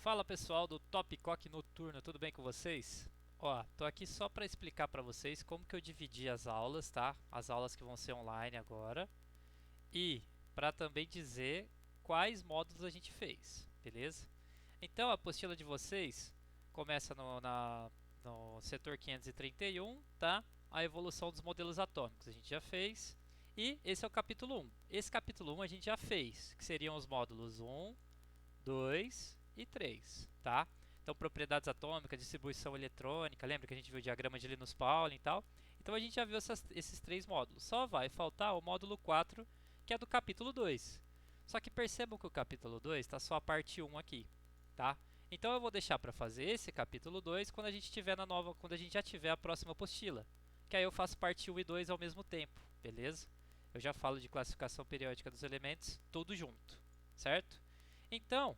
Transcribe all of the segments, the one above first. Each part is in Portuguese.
Fala pessoal do Topcock Noturno, tudo bem com vocês? Ó, tô aqui só para explicar para vocês como que eu dividi as aulas, tá? As aulas que vão ser online agora. E para também dizer quais módulos a gente fez, beleza? Então a apostila de vocês começa no setor 531, tá? A evolução dos modelos atômicos a gente já fez. E esse é o capítulo 1. Esse capítulo 1 a gente já fez, que seriam os módulos 1, 2 e 3, tá? Então, propriedades atômicas, distribuição eletrônica, lembra que a gente viu o diagrama de Linus Pauling e tal? Então, a gente já viu esses três módulos. Só vai faltar o módulo 4, que é do capítulo 2. Só que percebam que o capítulo 2 está só a parte 1 aqui, tá? Então, eu vou deixar para fazer esse capítulo 2 quando a gente tiver quando a gente já tiver a próxima apostila, que aí eu faço parte 1 e 2 ao mesmo tempo, beleza? Eu já falo de classificação periódica dos elementos, tudo junto, certo? Então,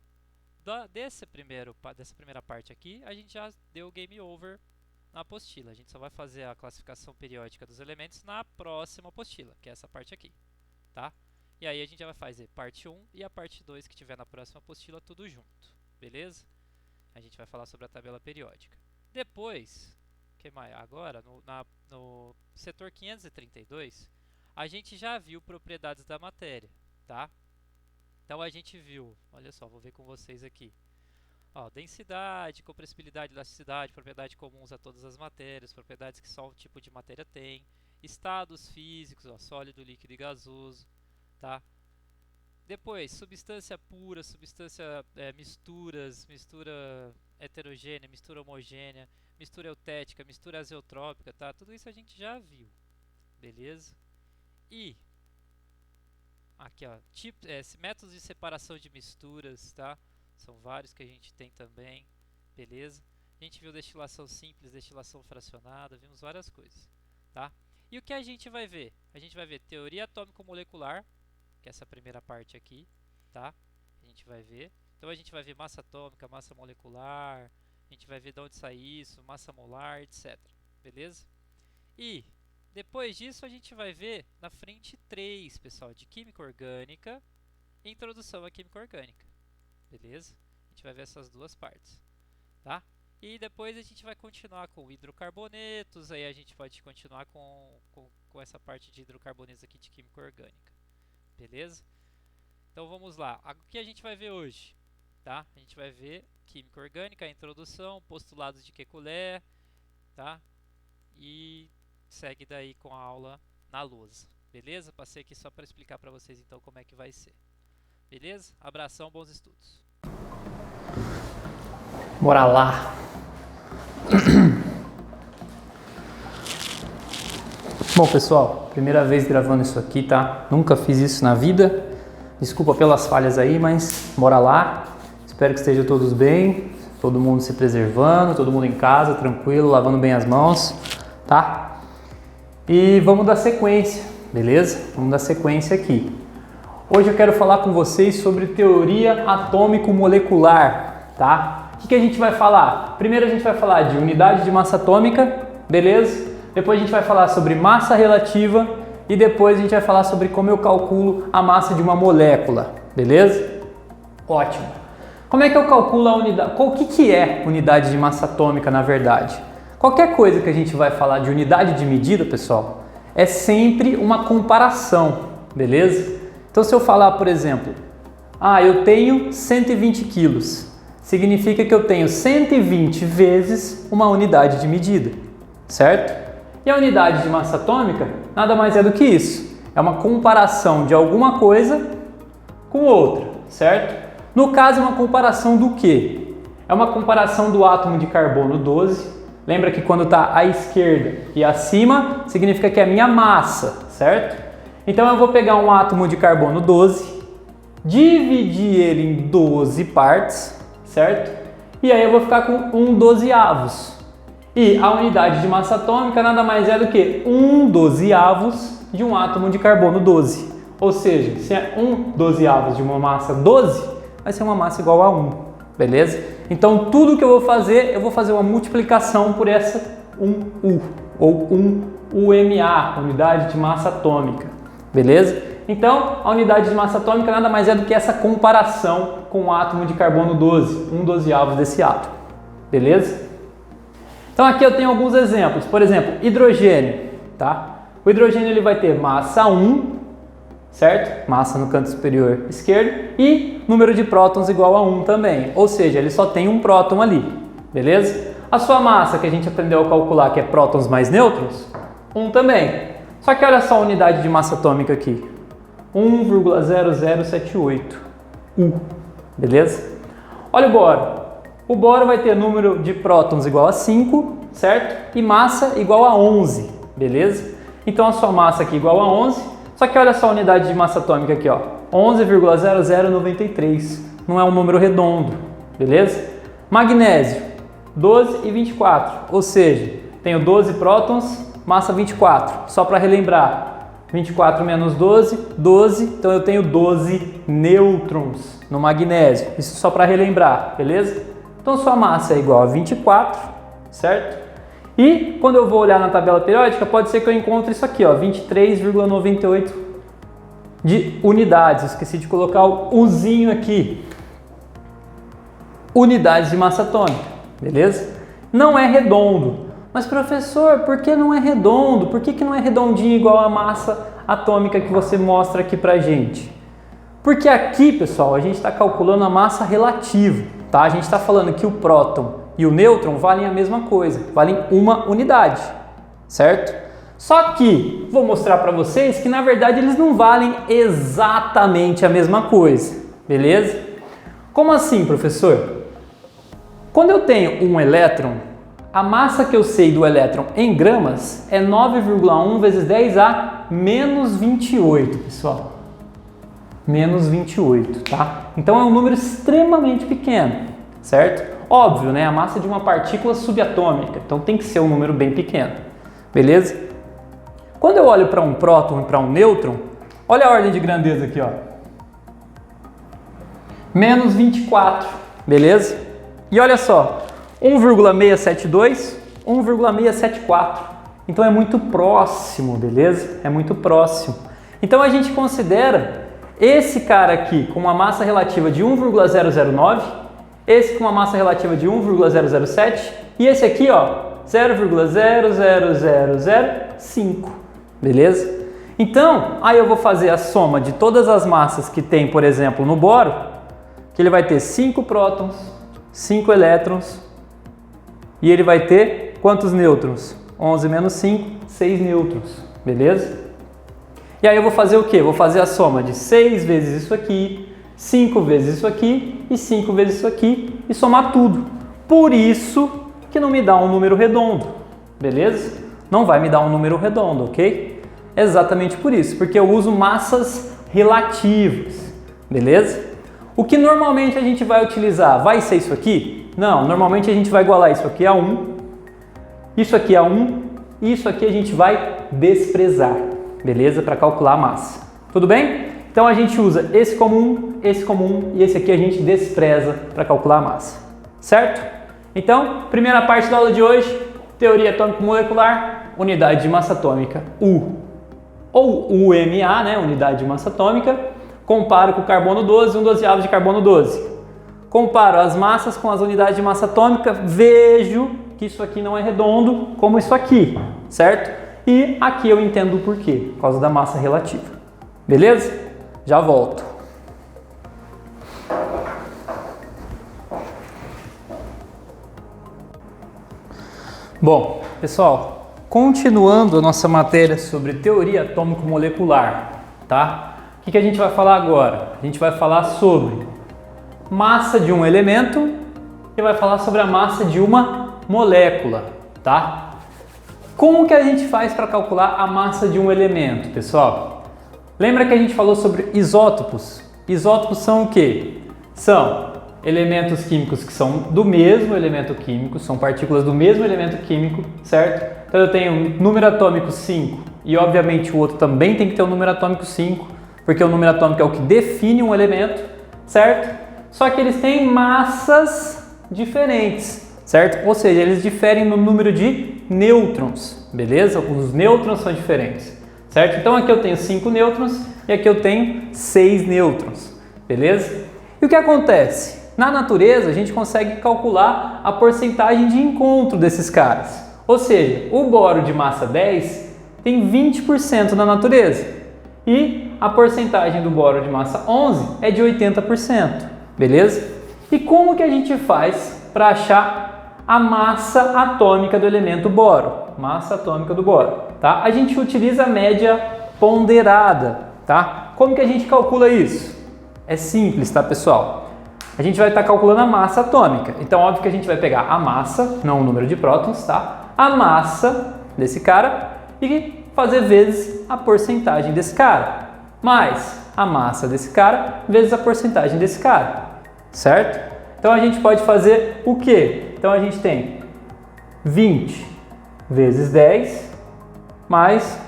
dessa primeira parte aqui, a gente já deu o game over na apostila. A gente só vai fazer a classificação periódica dos elementos na próxima apostila, que é essa parte aqui, tá? E aí a gente já vai fazer parte 1 e a parte 2 que tiver na próxima apostila, tudo junto, beleza? A gente vai falar sobre a tabela periódica. Depois, agora, no setor 532, a gente já viu propriedades da matéria, tá? Então a gente viu, olha só, vou ver com vocês aqui. Ó, densidade, compressibilidade, elasticidade, propriedades comuns a todas as matérias, propriedades que só um tipo de matéria tem, estados físicos, ó, sólido, líquido e gasoso, tá? Depois, substância pura, misturas, mistura heterogênea, mistura homogênea, mistura eutética, mistura azeotrópica, tá? Tudo isso a gente já viu, beleza? E aqui, ó, métodos de separação de misturas, tá? São vários que a gente tem também, beleza? A gente viu destilação simples, destilação fracionada, vimos várias coisas, tá? E o que a gente vai ver? A gente vai ver teoria atômico-molecular, que é essa primeira parte aqui, tá? A gente vai ver. Então a gente vai ver massa atômica, massa molecular, a gente vai ver de onde sai isso, massa molar, etc. Beleza? E depois disso, a gente vai ver na frente 3, pessoal, de Química Orgânica e Introdução à Química Orgânica. Beleza? A gente vai ver essas duas partes, tá? E depois a gente vai continuar com hidrocarbonetos, aí a gente pode continuar com essa parte de hidrocarbonetos aqui de Química Orgânica. Beleza? Então vamos lá. O que a gente vai ver hoje? Tá? A gente vai ver Química Orgânica, a introdução, postulados de Kekulé, tá? E segue daí com a aula na lousa, beleza? Passei aqui só para explicar para vocês então como é que vai ser, beleza? Abração, bons estudos. Bora lá! Bom pessoal, primeira vez gravando isso aqui, tá? Nunca fiz isso na vida, desculpa pelas falhas aí, mas bora lá. Espero que estejam todos bem, todo mundo se preservando, todo mundo em casa, tranquilo, lavando bem as mãos, tá? E vamos dar sequência, beleza? Vamos dar sequência aqui. Hoje eu quero falar com vocês sobre teoria atômico-molecular, tá? O que a gente vai falar? Primeiro a gente vai falar de unidade de massa atômica, beleza? Depois a gente vai falar sobre massa relativa e depois a gente vai falar sobre como eu calculo a massa de uma molécula, beleza? Ótimo. Como é que eu calculo a unidade? O que é unidade de massa atômica na verdade? Qualquer coisa que a gente vai falar de unidade de medida, pessoal, é sempre uma comparação, beleza? Então, se eu falar, por exemplo, eu tenho 120 quilos, significa que eu tenho 120 vezes uma unidade de medida, certo? E a unidade de massa atômica nada mais é do que isso, é uma comparação de alguma coisa com outra, certo? No caso, é uma comparação do quê? É uma comparação do átomo de carbono 12. Lembra que quando está à esquerda e acima, significa que é a minha massa, certo? Então eu vou pegar um átomo de carbono 12, dividir ele em 12 partes, certo? E aí eu vou ficar com 1/12. E a unidade de massa atômica nada mais é do que 1/12 de um átomo de carbono 12. Ou seja, se é 1/12 de uma massa 12, vai ser uma massa igual a 1. Beleza? Então, tudo que eu vou fazer uma multiplicação por essa 1U, ou 1UMA, unidade de massa atômica. Beleza? Então, a unidade de massa atômica nada mais é do que essa comparação com o átomo de carbono 12, um 12avos desse átomo, beleza? Então aqui eu tenho alguns exemplos, por exemplo, hidrogênio, tá? O hidrogênio ele vai ter massa 1, certo? Massa no canto superior esquerdo e número de prótons igual a 1 também, ou seja, ele só tem um próton ali, beleza? A sua massa que a gente aprendeu a calcular, que é prótons mais nêutrons, 1 também. Só que olha só a unidade de massa atômica aqui, 1,0078 U, beleza? Olha o boro. O boro vai ter número de prótons igual a 5, certo? E massa igual a 11, beleza? Então a sua massa aqui igual a 11, só que olha só a unidade de massa atômica aqui, ó, 11,0093, não é um número redondo, beleza? Magnésio, 12 e 24, ou seja, tenho 12 prótons, massa 24, só para relembrar, 24 menos 12, 12, então eu tenho 12 nêutrons no magnésio, isso só para relembrar, beleza? Então sua massa é igual a 24, certo? E quando eu vou olhar na tabela periódica, pode ser que eu encontre isso aqui, ó, 23,98 de unidades, esqueci de colocar o Uzinho aqui, unidades de massa atômica, beleza? Não é redondo. Mas professor, por que não é redondo? Por que não é redondinho igual a massa atômica que você mostra aqui pra gente? Porque aqui, pessoal, a gente está calculando a massa relativa, tá? A gente está falando que o próton e o nêutron valem a mesma coisa, valem uma unidade, certo? Só que vou mostrar para vocês que na verdade eles não valem exatamente a mesma coisa, beleza? Como assim, professor? Quando eu tenho um elétron, a massa que eu sei do elétron em gramas é 9,1 vezes 10 a menos 28, pessoal. Menos 28, tá? Então é um número extremamente pequeno, certo? Óbvio, né? A massa de uma partícula subatômica, então tem que ser um número bem pequeno, beleza? Quando eu olho para um próton e para um nêutron, olha a ordem de grandeza aqui, ó. Menos 24, beleza? E olha só, 1,672, 1,674. Então é muito próximo, beleza? É muito próximo. Então a gente considera esse cara aqui com uma massa relativa de 1,009, esse com uma massa relativa de 1,007 e esse aqui, ó, 0,00005, beleza? Então, aí eu vou fazer a soma de todas as massas que tem, por exemplo, no boro, que ele vai ter 5 prótons, 5 elétrons, e ele vai ter quantos nêutrons? 11 menos 5, 6 nêutrons, beleza? E aí eu vou fazer o quê? Vou fazer a soma de 6 vezes isso aqui, 5 vezes isso aqui e 5 vezes isso aqui e somar tudo. Por isso que não me dá um número redondo, beleza? Não vai me dar um número redondo, ok? Exatamente por isso, porque eu uso massas relativas, beleza? O que normalmente a gente vai utilizar? Vai ser isso aqui? Não, normalmente a gente vai igualar isso aqui a 1, isso aqui a 1 e isso aqui a gente vai desprezar, beleza? Para calcular a massa. Tudo bem? Então a gente usa esse como 1 e esse aqui a gente despreza para calcular a massa, certo? Então, primeira parte da aula de hoje, teoria atômico-molecular, unidade de massa atômica U, ou UMA, né? Unidade de massa atômica. Comparo com o carbono 12, 1/12 de carbono 12. Comparo as massas com as unidades de massa atômica, vejo que isso aqui não é redondo como isso aqui, certo? E aqui eu entendo o porquê, por causa da massa relativa. Beleza? Já volto. Bom, pessoal, continuando a nossa matéria sobre teoria atômico-molecular, tá? O que a gente vai falar agora? A gente vai falar sobre massa de um elemento e vai falar sobre a massa de uma molécula, tá? Como que a gente faz para calcular a massa de um elemento, pessoal? Lembra que a gente falou sobre isótopos? Isótopos são o quê? São elementos químicos que são do mesmo elemento químico, são partículas do mesmo elemento químico, certo? Então eu tenho um número atômico 5 e obviamente o outro também tem que ter um número atômico 5, porque o número atômico é o que define um elemento, certo? Só que eles têm massas diferentes, certo? Ou seja, eles diferem no número de nêutrons, beleza? Os nêutrons são diferentes, certo? Então aqui eu tenho 5 nêutrons e aqui eu tenho 6 nêutrons, beleza? E o que acontece? Na natureza a gente consegue calcular a porcentagem de encontro desses caras. Ou seja, o boro de massa 10 tem 20% na natureza e a porcentagem do boro de massa 11 é de 80%, beleza? E como que a gente faz para achar a massa atômica do elemento boro? Massa atômica do boro, tá? A gente utiliza a média ponderada, tá? Como que a gente calcula isso? É simples, tá, pessoal? A gente vai estar calculando a massa atômica. Então, óbvio que a gente vai pegar a massa, não o número de prótons, tá? A massa desse cara e fazer vezes a porcentagem desse cara. Mais a massa desse cara vezes a porcentagem desse cara, certo? Então, a gente pode fazer o quê? Então, a gente tem 20 vezes 10 mais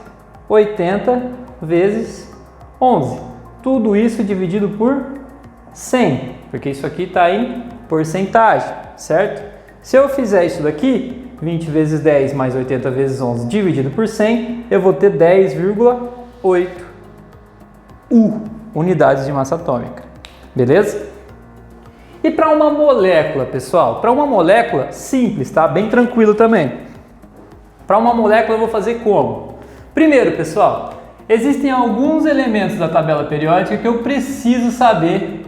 80 vezes 11. Tudo isso dividido por 100, porque isso aqui está em porcentagem, certo? Se eu fizer isso daqui, 20 vezes 10 mais 80 vezes 11 dividido por 100, eu vou ter 10,8 unidades de massa atômica, beleza? E para uma molécula, pessoal? Para uma molécula simples, tá? Bem tranquilo também. Para uma molécula eu vou fazer como? Primeiro, pessoal, existem alguns elementos da tabela periódica que eu preciso saber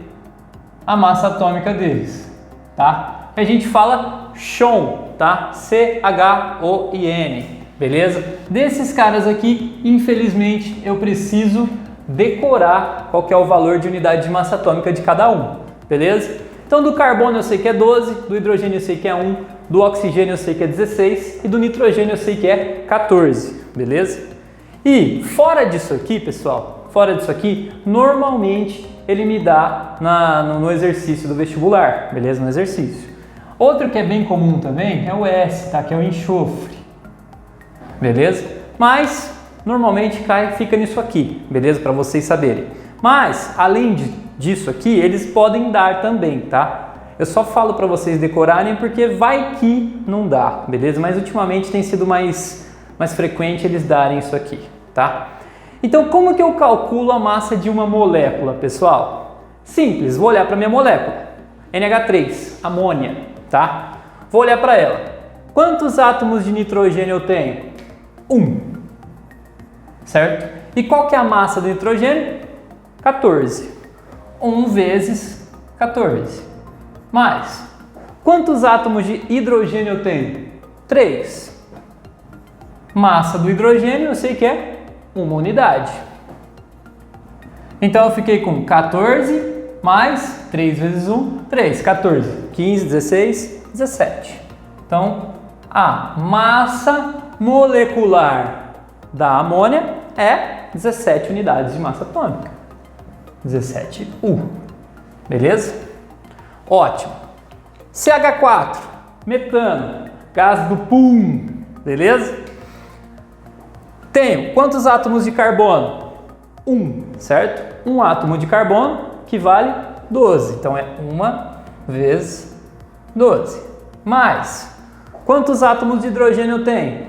a massa atômica deles, tá? A gente fala CHON, tá? C-H-O-I-N, beleza? Desses caras aqui, infelizmente, eu preciso decorar qual que é o valor de unidade de massa atômica de cada um, beleza? Então, do carbono eu sei que é 12, do hidrogênio eu sei que é 1, do oxigênio eu sei que é 16 e do nitrogênio eu sei que é 14, beleza? E fora disso aqui, pessoal, fora disso aqui, normalmente ele me dá no exercício do vestibular, beleza? No exercício. Outro que é bem comum também é o S, tá? Que é o enxofre, beleza? Mas normalmente fica nisso aqui, beleza? Para vocês saberem. Mas além disso aqui, eles podem dar também, tá? Eu só falo para vocês decorarem porque vai que não dá, beleza? Mas ultimamente tem sido mais frequente eles darem isso aqui, tá? Então, como que eu calculo a massa de uma molécula, pessoal? Simples, vou olhar para minha molécula, NH3, amônia, tá? Vou olhar para ela. Quantos átomos de nitrogênio eu tenho? 1, certo? E qual que é a massa do nitrogênio? 14. 1 vezes 14. Mais. Quantos átomos de hidrogênio eu tenho? 3. Massa do hidrogênio eu sei que é 1 unidade. Então eu fiquei com 14 mais 3 vezes 1, 3, 14, 15, 16, 17. Então a massa molecular da amônia é 17 unidades de massa atômica. 17U. Beleza? Ótimo. CH4, metano, gás do pum. Beleza? Tenho quantos átomos de carbono? 1, certo? Um átomo de carbono que vale 12. Então é 1 vezes 12. Mais, quantos átomos de hidrogênio eu tenho?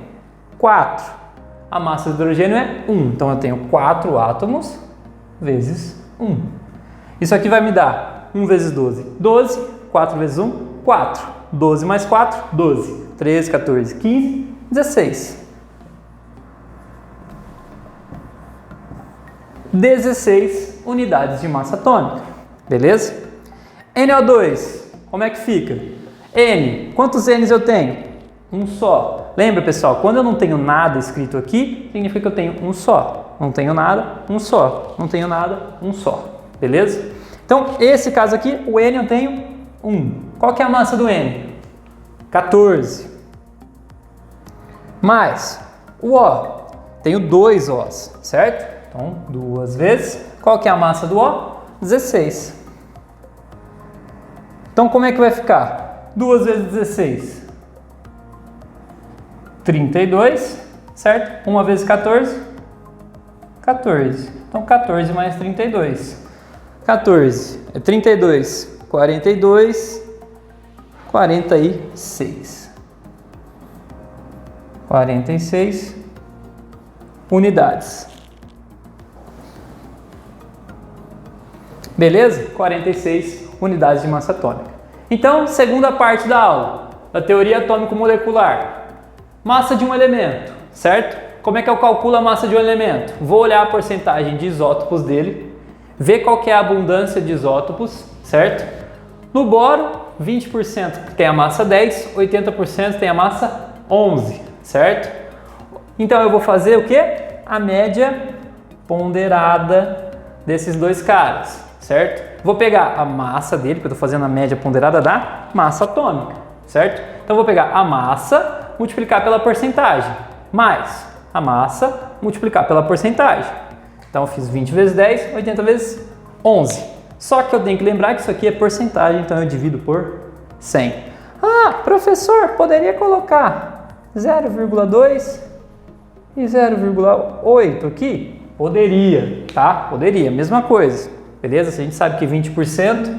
4. A massa do hidrogênio é 1. Então eu tenho 4 átomos vezes 1. Isso aqui vai me dar 1 vezes 12. 12, 4 vezes 1, 4. 12 mais 4, 12. 13, 14, 15, 16. 16 unidades de massa atômica, beleza? NO2, como é que fica? N, quantos N's eu tenho? Um só. Lembra, pessoal, quando eu não tenho nada escrito aqui, significa que eu tenho um só. Não tenho nada, um só. Não tenho nada, um só. Beleza? Então, esse caso aqui, o N eu tenho 1. Qual que é a massa do N? 14. Mais o O, tenho 2 Os, certo? Então, 2 vezes. Qual que é a massa do O? 16. Então, como é que vai ficar? 2 vezes 16. 32, certo? 1 vezes 14. 14. Então, 14 mais 32. 14 é 32. 42. 46. 46 unidades Beleza? 46 unidades de massa atômica. Então, segunda parte da aula, da teoria atômico-molecular. Massa de um elemento, certo? Como é que eu calculo a massa de um elemento? Vou olhar a porcentagem de isótopos dele, ver qual que é a abundância de isótopos, certo? No boro, 20% tem a massa 10, 80% tem a massa 11, certo? Então eu vou fazer o quê? A média ponderada desses dois caras, certo? Vou pegar a massa dele, porque eu estou fazendo a média ponderada da massa atômica, certo? Então eu vou pegar a massa, multiplicar pela porcentagem, mais a massa, multiplicar pela porcentagem. Então eu fiz 20 vezes 10, 80 vezes 11. Só que eu tenho que lembrar que isso aqui é porcentagem, então eu divido por 100. Ah, professor, poderia colocar 0,2 e 0,8 aqui? Poderia, tá? Poderia, mesma coisa, beleza? Se a gente sabe que 20%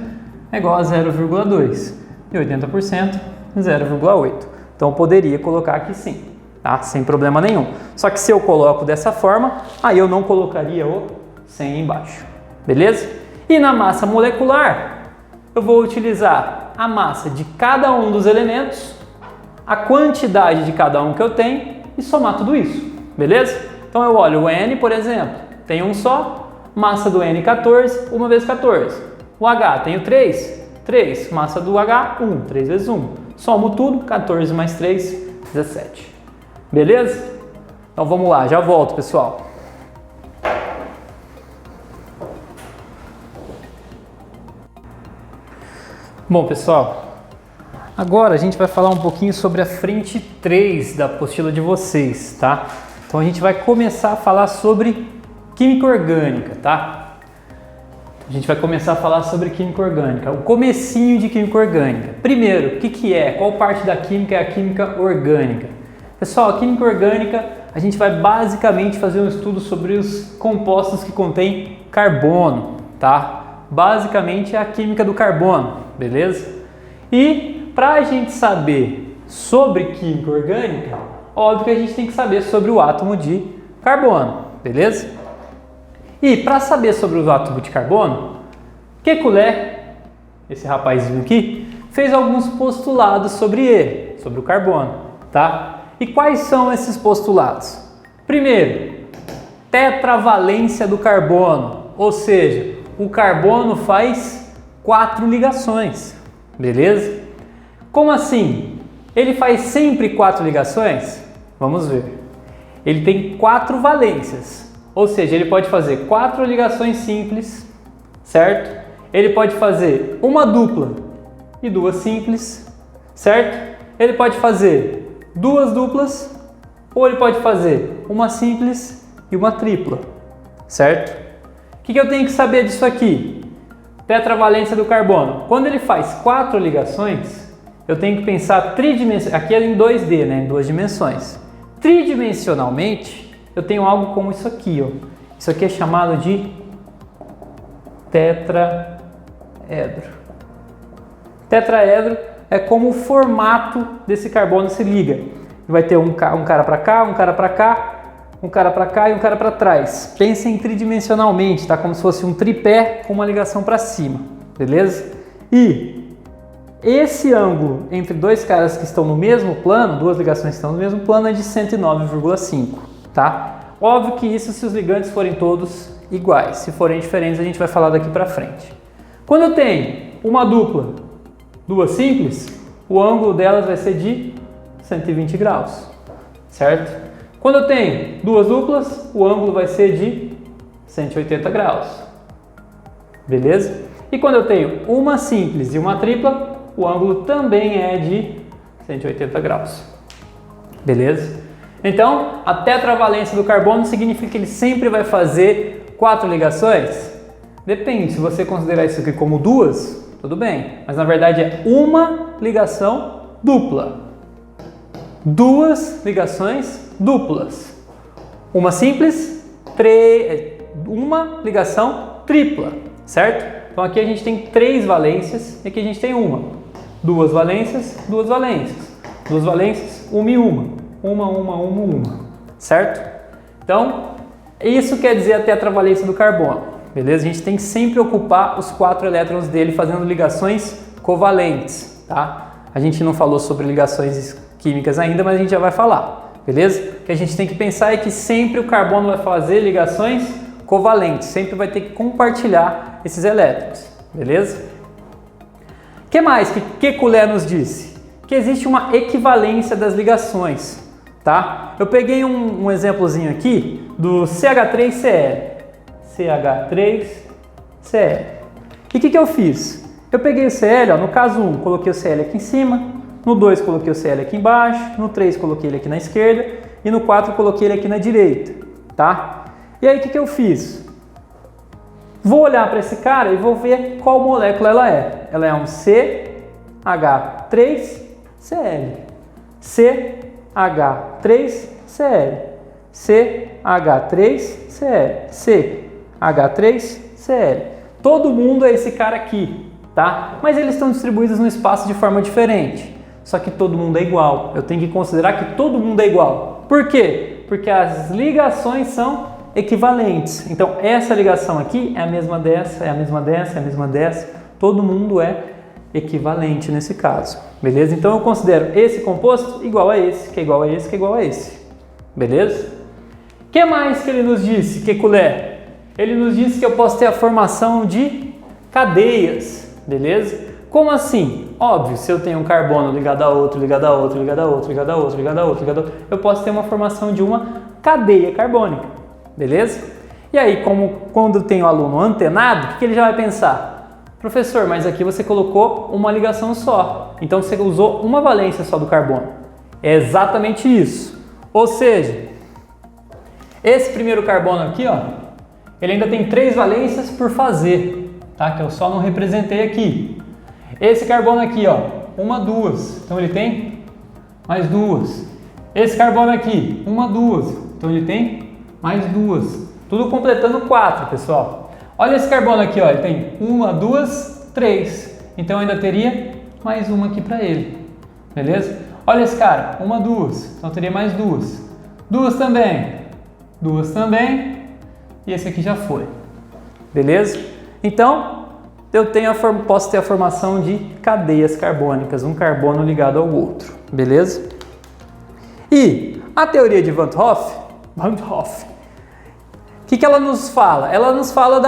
é igual a 0,2 e 80% 0,8. Então eu poderia colocar aqui sim, tá? Sem problema nenhum. Só que se eu coloco dessa forma, aí eu não colocaria o 100 embaixo, beleza? E na massa molecular, eu vou utilizar a massa de cada um dos elementos, a quantidade de cada um que eu tenho e somar tudo isso, beleza? Então eu olho o N, por exemplo, tem um só, massa do N 14, 1 vezes 14. O H, tenho 3, 3, massa do H, 1, 3 vezes 1. Somo tudo, 14 mais 3, 17. Beleza? Então vamos lá, já volto, pessoal. Bom, pessoal, agora a gente vai falar um pouquinho sobre a frente 3 da apostila de vocês, tá? Então a gente vai começar a falar sobre química orgânica, tá? A gente vai começar a falar sobre química orgânica, o comecinho de química orgânica. Primeiro, o que é? Qual parte da química é a química orgânica? Pessoal, a química orgânica, a gente vai basicamente fazer um estudo sobre os compostos que contêm carbono, tá? Basicamente é a química do carbono, beleza? E para a gente saber sobre química orgânica, óbvio que a gente tem que saber sobre o átomo de carbono, beleza? E para saber sobre o átomo de carbono, Kekulé, esse rapazinho aqui, fez alguns postulados sobre ele, sobre o carbono, tá? E quais são esses postulados? Primeiro, tetravalência do carbono, ou seja, o carbono faz 4 ligações, beleza? Como assim? Ele faz sempre 4 ligações? Vamos ver. Ele tem 4 valências, ou seja, ele pode fazer 4 ligações simples, certo? Ele pode fazer uma dupla e 2 simples, certo? Ele pode fazer 2 duplas ou ele pode fazer uma simples e uma tripla, certo? O que eu tenho que saber disso aqui? Tetravalência do carbono. Quando ele faz 4 ligações, eu tenho que pensar tridimensionalmente. Aqui é em 2D, né? Em 2 dimensões. Tridimensionalmente, eu tenho algo como isso aqui, ó. Isso aqui é chamado de tetraedro. Tetraedro é como o formato desse carbono se liga. Vai ter um cara para cá, um cara para cá, um cara para cá e um cara para trás. Pensem tridimensionalmente, tá? Como se fosse um tripé com uma ligação para cima, beleza? E esse ângulo entre dois caras que estão no mesmo plano, duas ligações que estão no mesmo plano, é de 109,5, tá? Óbvio que isso se os ligantes forem todos iguais. Se forem diferentes, a gente vai falar daqui para frente. Quando eu tenho uma dupla, 2 simples, o ângulo delas vai ser de 120 graus, certo? Quando eu tenho 2 duplas, o ângulo vai ser de 180 graus, beleza? E quando eu tenho uma simples e uma tripla, o ângulo também é de 180 graus, beleza? Então, a tetravalência do carbono significa que ele sempre vai fazer 4 ligações? Depende, se você considerar isso aqui como 2, tudo bem, mas na verdade é uma ligação dupla. 2 ligações duplas. Uma simples, uma ligação tripla, certo? Então aqui a gente tem 3 valências e aqui a gente tem uma. 2 valências, 2 valências. 2 valências, uma e uma. Uma, certo? Então, isso quer dizer a tetravalência do carbono. beleza? A gente tem que sempre ocupar os 4 elétrons dele fazendo ligações covalentes, tá? A gente não falou sobre ligações químicas ainda, mas a gente já vai falar, beleza? O que a gente tem que pensar é que sempre o carbono vai fazer ligações covalentes, sempre vai ter que compartilhar esses elétrons, beleza? O que mais que Kekulé nos disse? Que existe uma equivalência das ligações, tá? Eu peguei um exemplozinho aqui do CH3Cl. CH3Cl. E o que eu fiz? Eu peguei o Cl, ó, no caso 1, coloquei o Cl aqui em cima, no 2 coloquei o Cl aqui embaixo, no 3 coloquei ele aqui na esquerda e no 4 coloquei ele aqui na direita, tá? E aí o que eu fiz? Vou olhar para esse cara e vou ver qual molécula ela é. Ela é um CH3Cl. CH3Cl. CH3Cl. CH3Cl. Todo mundo é esse cara aqui, tá? Mas eles estão distribuídos no espaço de forma diferente. Só que todo mundo é igual. Eu tenho que considerar que todo mundo é igual. Por quê? Porque as ligações são equivalentes. Então, essa ligação aqui é a mesma dessa, é a mesma dessa, é a mesma dessa. Todo mundo é equivalente nesse caso. Beleza? Então, eu considero esse composto igual a esse, que é igual a esse, que é igual a esse. Beleza? O que mais que ele nos disse, Kekulé? Ele nos disse que eu posso ter a formação de cadeias. Beleza? Como assim? Óbvio, se eu tenho um carbono ligado a outro, ligado a outro, ligado a outro, ligado a outro, ligado a outro, ligado a outro, eu posso ter uma formação de uma cadeia carbônica. Beleza? E aí, quando eu tenho aluno antenado, o que ele já vai pensar? Professor, mas aqui você colocou uma ligação só. Então você usou uma valência só do carbono. É exatamente isso. Ou seja, esse primeiro carbono aqui, ó, ele ainda tem 3 valências por fazer, tá? Que eu só não representei aqui. Esse carbono aqui, ó, 1, 2. Então ele tem mais 2. Esse carbono aqui, 1, 2. Então ele tem mais 2. Tudo completando 4, pessoal. Olha esse carbono aqui, ó, ele tem 1, 2, 3. Então eu ainda teria mais uma aqui para ele. Beleza? Olha esse cara, 1, 2. Então eu teria mais 2. 2 também. 2 também. E esse aqui já foi. Beleza? Então, posso ter a formação de cadeias carbônicas, um carbono ligado ao outro. Beleza? E a teoria de Van't Hoff, o que ela nos fala? Ela nos fala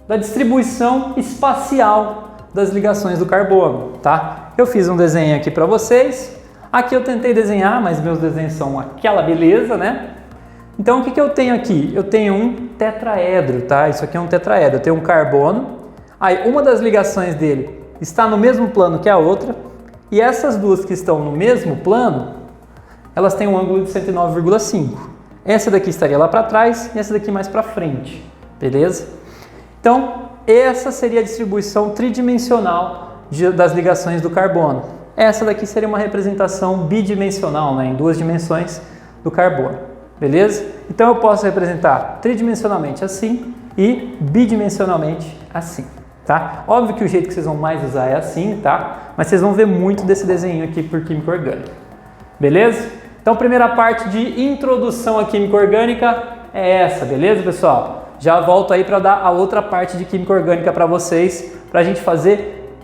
da distribuição espacial das ligações do carbono, tá? Eu fiz um desenho aqui para vocês. Aqui eu tentei desenhar, mas meus desenhos são aquela beleza, né? Então o que eu tenho aqui? Eu tenho um tetraedro, tá? Isso aqui é um tetraedro. Eu tenho um carbono. Aí uma das ligações dele está no mesmo plano que a outra. E essas duas que estão no mesmo plano, elas têm um ângulo de 109,5. Essa daqui estaria lá para trás e essa daqui mais para frente, beleza? Então, essa seria a distribuição tridimensional das ligações do carbono. Essa daqui seria uma representação bidimensional, né, em 2 dimensões do carbono, beleza? Então, eu posso representar tridimensionalmente assim e bidimensionalmente assim, tá? Óbvio que o jeito que vocês vão mais usar é assim, tá? Mas vocês vão ver muito desse desenho aqui por química orgânica, beleza? Então, a primeira parte de introdução à química orgânica é essa, beleza, pessoal? Já volto aí para dar a outra parte de química orgânica para vocês, para a gente fazer.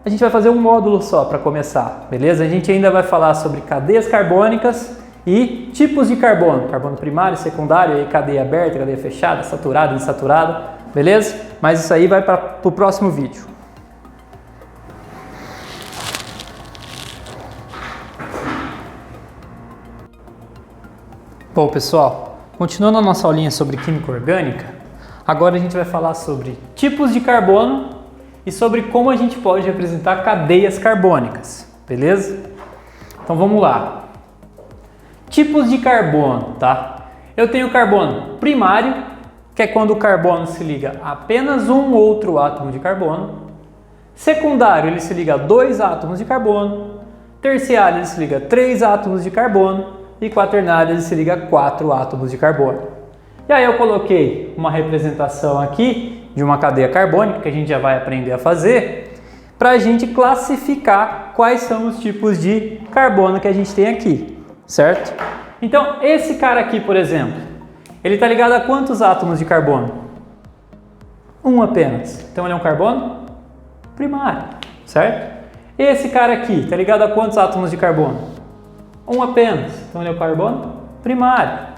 A gente vai fazer um módulo só para começar, beleza? A gente ainda vai falar sobre cadeias carbônicas e tipos de carbono, carbono primário, secundário, aí cadeia aberta, cadeia fechada, saturada, insaturada, beleza? Mas isso aí vai para o próximo vídeo. Bom, pessoal, continuando a nossa aulinha sobre química orgânica, agora a gente vai falar sobre tipos de carbono e sobre como a gente pode representar cadeias carbônicas, beleza? Então vamos lá. Tipos de carbono, tá? Eu tenho o carbono primário, que é quando o carbono se liga a apenas um outro átomo de carbono. Secundário, ele se liga a 2 átomos de carbono. Terciário, ele se liga a 3 átomos de carbono. E quaternário, ele se liga a 4 átomos de carbono. E aí eu coloquei uma representação aqui de uma cadeia carbônica, que a gente já vai aprender a fazer, para a gente classificar quais são os tipos de carbono que a gente tem aqui, certo? Então, esse cara aqui, por exemplo, ele está ligado a quantos átomos de carbono? Um apenas. Então ele é um carbono primário, certo? Esse cara aqui, tá ligado a quantos átomos de carbono? Um apenas. Então ele é o carbono primário.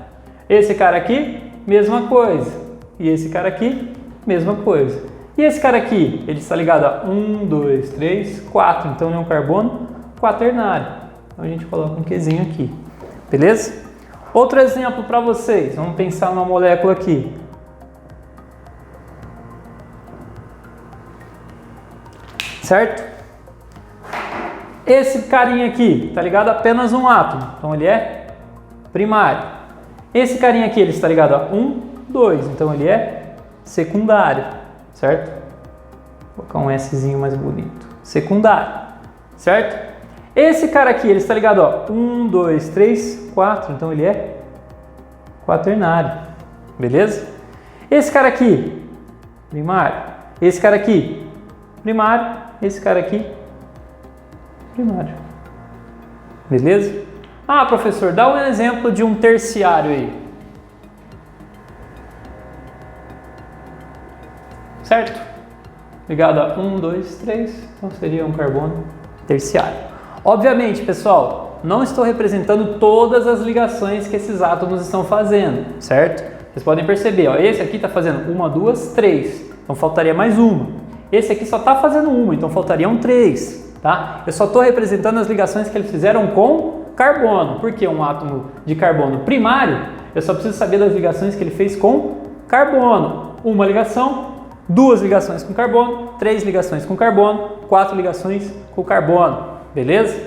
Esse cara aqui, mesma coisa. E esse cara aqui, mesma coisa. E esse cara aqui, ele está ligado a 1, 2, 3, 4. Então ele é um carbono quaternário. Então a gente coloca um Qzinho aqui. Beleza? Outro exemplo para vocês. Vamos pensar numa molécula aqui. Certo? Esse carinha aqui está ligado a apenas um átomo. Então ele é primário. Esse carinha aqui, ele está ligado a 1, 2. Então ele é secundário. Certo? Vou colocar um Szinho mais bonito. Secundário. Certo? Esse cara aqui, ele está ligado a 1, 2, 3, 4. Então ele é quaternário. Beleza? Esse cara aqui, primário. Esse cara aqui, primário. Esse cara aqui, primário. Beleza? Ah, professor, dá um exemplo de um terciário aí. Certo? Ligado a 1, 2, 3. Então seria um carbono terciário. Obviamente, pessoal, não estou representando todas as ligações que esses átomos estão fazendo, certo? Vocês podem perceber, ó, esse aqui está fazendo 1, 2, 3. Então faltaria mais uma. Esse aqui só está fazendo uma, então faltariam 3, tá? Eu só estou representando as ligações que eles fizeram com carbono. Porque um átomo de carbono primário, eu só preciso saber das ligações que ele fez com carbono. Uma ligação, 2 ligações com carbono, 3 ligações com carbono, 4 ligações com carbono. Beleza?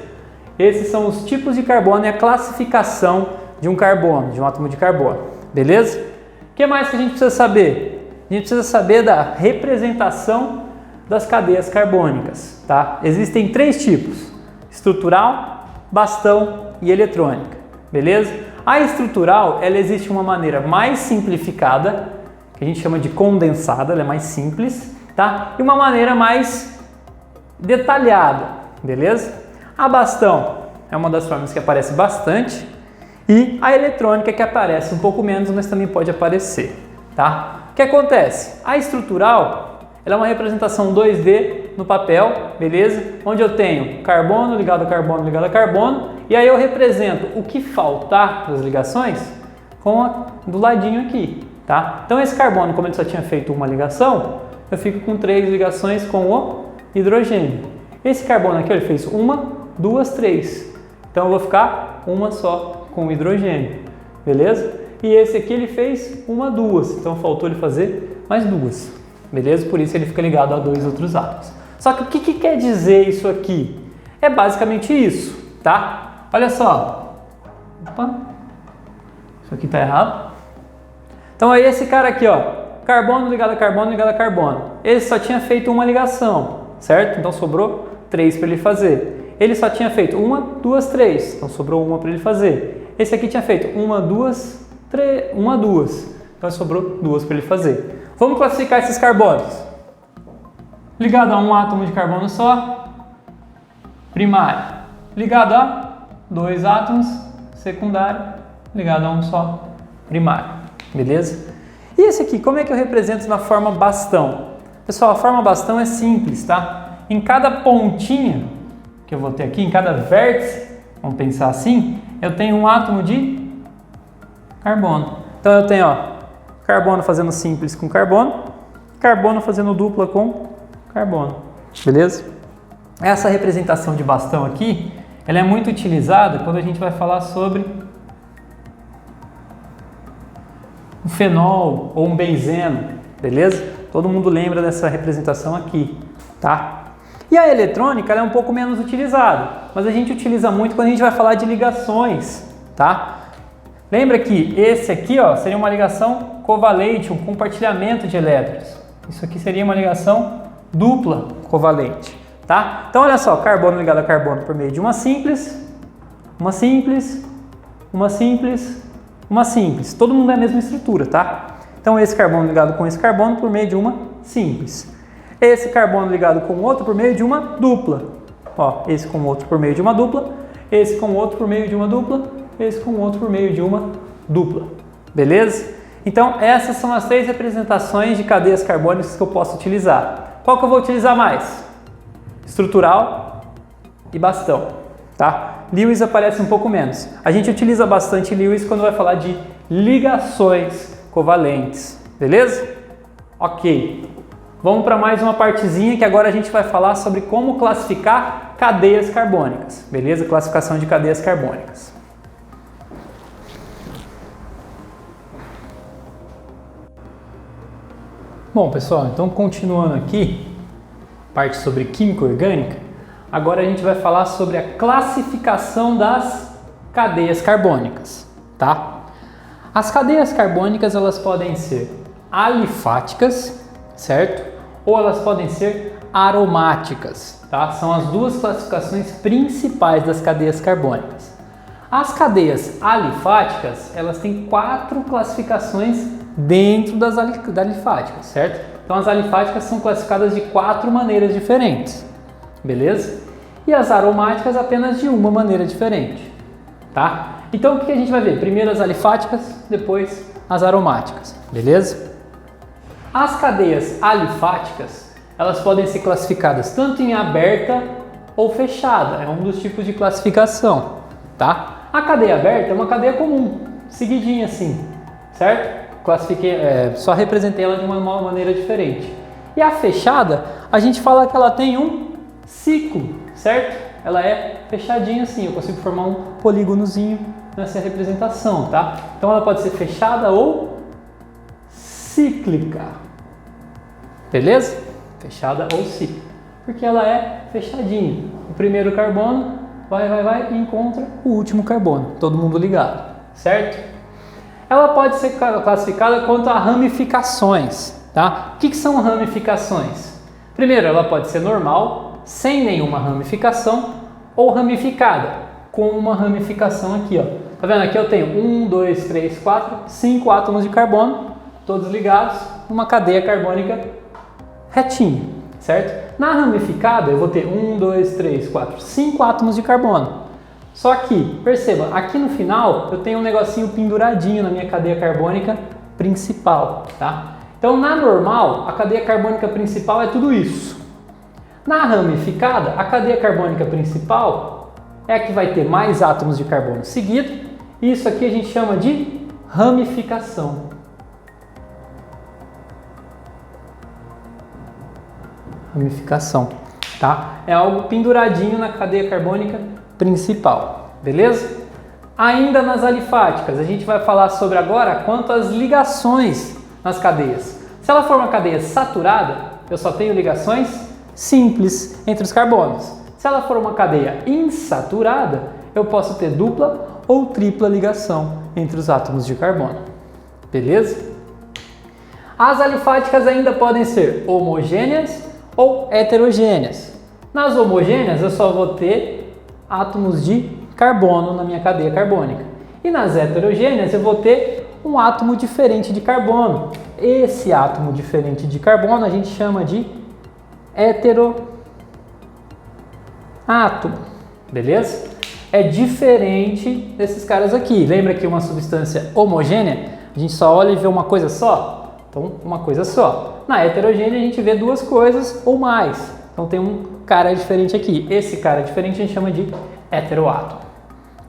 Esses são os tipos de carbono e a classificação de um carbono, de um átomo de carbono. Beleza? O que mais que a gente precisa saber? A gente precisa saber da representação das cadeias carbônicas, tá? Existem 3 tipos: estrutural, bastão e eletrônica, beleza? A estrutural, ela existe de uma maneira mais simplificada, que a gente chama de condensada, ela é mais simples, tá? E uma maneira mais detalhada, beleza? A bastão é uma das formas que aparece bastante e a eletrônica que aparece um pouco menos, mas também pode aparecer, tá? O que acontece? A estrutural, ela é uma representação 2D no papel, beleza? Onde eu tenho carbono ligado a carbono ligado a carbono, e aí eu represento o que faltar das ligações do ladinho aqui, tá? Então esse carbono, como ele só tinha feito uma ligação, eu fico com 3 ligações com o hidrogênio. Esse carbono aqui, ele fez 1, 2, 3. Então eu vou ficar uma só com o hidrogênio, beleza? E esse aqui ele fez 1, 2. Então faltou ele fazer mais 2. Beleza? Por isso ele fica ligado a 2 outros átomos. Só que o que quer dizer isso aqui? É basicamente isso, tá? Olha só. Opa. Isso aqui tá errado. Então aí esse cara aqui, ó. Carbono ligado a carbono ligado a carbono. Ele só tinha feito uma ligação, certo? Então sobrou 3 para ele fazer. Ele só tinha feito 1, 2, 3. Então sobrou uma para ele fazer. Esse aqui tinha feito 1, 2, 3. 1, 2. Então sobrou 2 para ele fazer. Vamos classificar esses carbonos. Ligado a um átomo de carbono só, primário. Ligado a 2 átomos, secundário. Ligado a um só, primário. Beleza? E esse aqui, como é que eu represento na forma bastão? Pessoal, a forma bastão é simples, tá? Em cada pontinha que eu vou ter aqui, em cada vértice, vamos pensar assim, eu tenho um átomo de carbono. Então eu tenho, ó, carbono fazendo simples com carbono, carbono fazendo dupla com carbono, beleza? Essa representação de bastão aqui, ela é muito utilizada quando a gente vai falar sobre um fenol ou um benzeno, beleza? Todo mundo lembra dessa representação aqui, tá? E a eletrônica, ela é um pouco menos utilizada, mas a gente utiliza muito quando a gente vai falar de ligações, tá? Lembra que esse aqui, ó, seria uma ligação covalente, um compartilhamento de elétrons. Isso aqui seria uma ligação dupla covalente, tá? Então olha só, carbono ligado a carbono por meio de uma simples, uma simples, uma simples, uma simples. Todo mundo é a mesma estrutura, tá? Então esse carbono ligado com esse carbono por meio de uma simples. Esse carbono ligado com o outro por meio de uma dupla. Ó, esse com o outro por meio de uma dupla, esse com o outro por meio de uma dupla, esse com o outro por meio de uma dupla. Beleza? Então, essas são as 3 representações de cadeias carbônicas que eu posso utilizar. Qual que eu vou utilizar mais? Estrutural e bastão, tá? Lewis aparece um pouco menos. A gente utiliza bastante Lewis quando vai falar de ligações covalentes, beleza? Ok. Vamos para mais uma partezinha que agora a gente vai falar sobre como classificar cadeias carbônicas, beleza? Classificação de cadeias carbônicas. Bom, pessoal, então continuando aqui, parte sobre química orgânica, agora a gente vai falar sobre a classificação das cadeias carbônicas, tá? As cadeias carbônicas, elas podem ser alifáticas, certo? Ou elas podem ser aromáticas, tá? São as duas classificações principais das cadeias carbônicas. As cadeias alifáticas, elas têm 4 classificações dentro das alifáticas, certo? Então as alifáticas são classificadas de 4 maneiras diferentes, beleza? E as aromáticas apenas de uma maneira diferente, tá? Então o que a gente vai ver? Primeiro as alifáticas, depois as aromáticas, beleza? As cadeias alifáticas, elas podem ser classificadas tanto em aberta ou fechada, é um dos tipos de classificação, tá? A cadeia aberta é uma cadeia comum, seguidinha assim, certo? Classifiquei, só representei ela de uma maneira diferente. E a fechada, a gente fala que ela tem um ciclo, certo? Ela é fechadinha assim, eu consigo formar um polígonozinho nessa representação, tá? Então ela pode ser fechada ou cíclica, beleza? Fechada ou cíclica, porque ela é fechadinha. O primeiro carbono vai e encontra o último carbono, todo mundo ligado, certo? Ela pode ser classificada quanto a ramificações, tá? O que são ramificações? Primeiro, ela pode ser normal, sem nenhuma ramificação, ou ramificada, com uma ramificação aqui, ó. Tá vendo? Aqui eu tenho 1, 2, 3, 4, 5 átomos de carbono, todos ligados, uma cadeia carbônica retinha, certo? Na ramificada eu vou ter 1, 2, 3, 4, 5 átomos de carbono. Só que, perceba, aqui no final eu tenho um negocinho penduradinho na minha cadeia carbônica principal, tá? Então na normal, a cadeia carbônica principal é tudo isso. Na ramificada, a cadeia carbônica principal é a que vai ter mais átomos de carbono seguido. Isso aqui a gente chama de ramificação. Ramificação, tá? É algo penduradinho na cadeia carbônica principal, beleza? Ainda nas alifáticas, a gente vai falar sobre agora quanto às ligações nas cadeias. Se ela for uma cadeia saturada, eu só tenho ligações simples entre os carbonos. Se ela for uma cadeia insaturada, eu posso ter dupla ou tripla ligação entre os átomos de carbono, beleza? As alifáticas ainda podem ser homogêneas ou heterogêneas. Nas homogêneas, eu só vou ter átomos de carbono na minha cadeia carbônica. E nas heterogêneas, eu vou ter um átomo diferente de carbono. Esse átomo diferente de carbono a gente chama de heteroátomo, beleza? É diferente desses caras aqui. Lembra que uma substância homogênea, a gente só olha e vê uma coisa só? Então, uma coisa só. Na heterogênea, a gente vê duas coisas ou mais. Então, tem um cara diferente aqui. Esse cara diferente a gente chama de heteroátomo.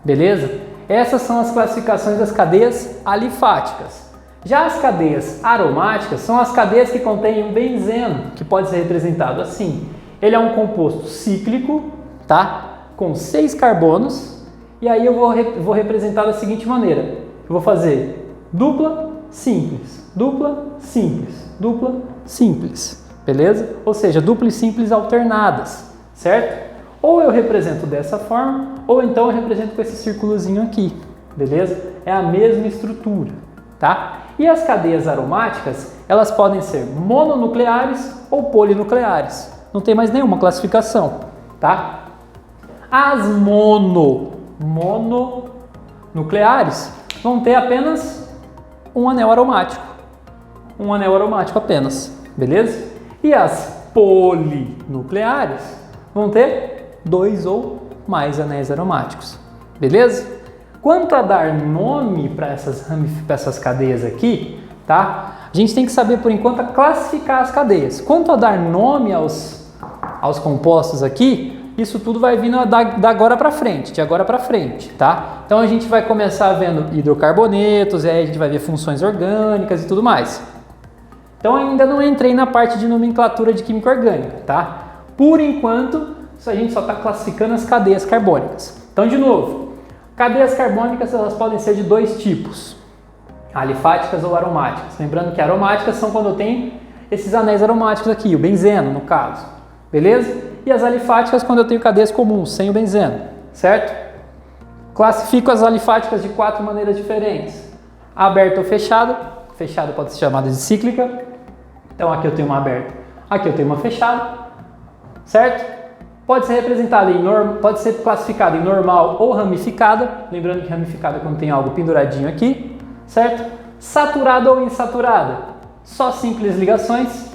Beleza? Essas são as classificações das cadeias alifáticas. Já as cadeias aromáticas são as cadeias que contêm um benzeno, que pode ser representado assim. Ele é um composto cíclico, tá? Com 6 carbonos. E aí eu vou representar da seguinte maneira. Eu vou fazer dupla, simples, dupla, simples, dupla, simples. Beleza? Ou seja, dupla e simples alternadas, certo? Ou eu represento dessa forma, ou então eu represento com esse círculozinho aqui, beleza? É a mesma estrutura, tá? E as cadeias aromáticas, elas podem ser mononucleares ou polinucleares. Não tem mais nenhuma classificação, tá? As mononucleares vão ter apenas um anel aromático. Um anel aromático apenas, beleza? E as polinucleares vão ter 2 ou mais anéis aromáticos, beleza? Quanto a dar nome para essas cadeias aqui, tá? A gente tem que saber, por enquanto, classificar as cadeias. Quanto a dar nome aos compostos aqui, isso tudo vai vindo da agora para frente, de agora para frente, tá? Então a gente vai começar vendo hidrocarbonetos, e aí a gente vai ver funções orgânicas e tudo mais. Então ainda não entrei na parte de nomenclatura de química orgânica, tá? Por enquanto, a gente só está classificando as cadeias carbônicas. Então, de novo, cadeias carbônicas elas podem ser de dois tipos, alifáticas ou aromáticas. Lembrando que aromáticas são quando eu tenho esses anéis aromáticos aqui, o benzeno no caso, beleza? E as alifáticas quando eu tenho cadeias comuns, sem o benzeno, certo? Classifico as alifáticas de 4 maneiras diferentes. Aberta ou fechada. Fechada pode ser chamada de cíclica. Então aqui eu tenho uma aberta, aqui eu tenho uma fechada, certo? Pode ser representada pode ser classificada em normal ou ramificada. Lembrando que ramificada é quando tem algo penduradinho aqui, certo? Saturada ou insaturada. Só simples ligações,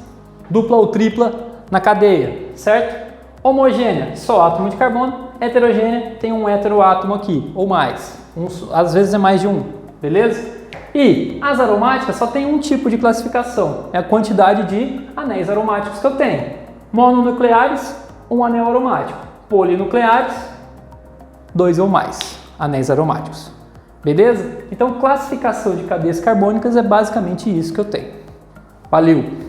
dupla ou tripla na cadeia, certo? Homogênea, só átomo de carbono. Heterogênea, tem um heteroátomo aqui, ou mais. Às vezes é mais de um, beleza? E as aromáticas só tem um tipo de classificação, é a quantidade de anéis aromáticos que eu tenho. Mononucleares, um anel aromático. Polinucleares, 2 ou mais anéis aromáticos. Beleza? Então, classificação de cadeias carbônicas é basicamente isso que eu tenho. Valeu!